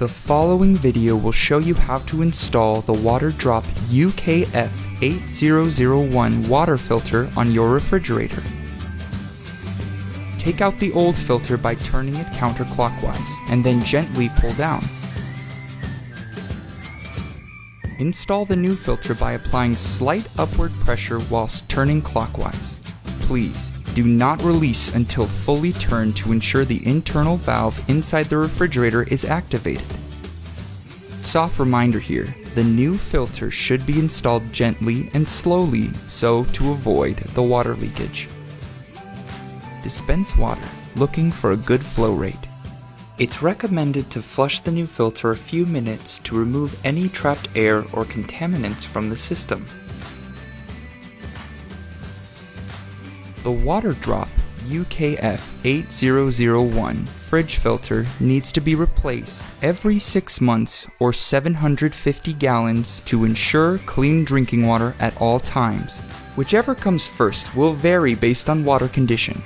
The following video will show you how to install the Waterdrop WD-UKF8001 water filter on your refrigerator. Take out the old filter by turning it counterclockwise and then gently pull down. Install the new filter by applying slight upward pressure whilst turning clockwise. Please do not release until fully turned to ensure the internal valve inside the refrigerator is activated. Soft reminder here, the new filter should be installed gently and slowly so to avoid the water leakage. Dispense water, looking for a good flow rate. It's recommended to flush the new filter a few minutes to remove any trapped air or contaminants from the system. The Waterdrop UKF8001 fridge filter needs to be replaced every 6 months or 750 gallons to ensure clean drinking water at all times. Whichever comes first will vary based on water condition.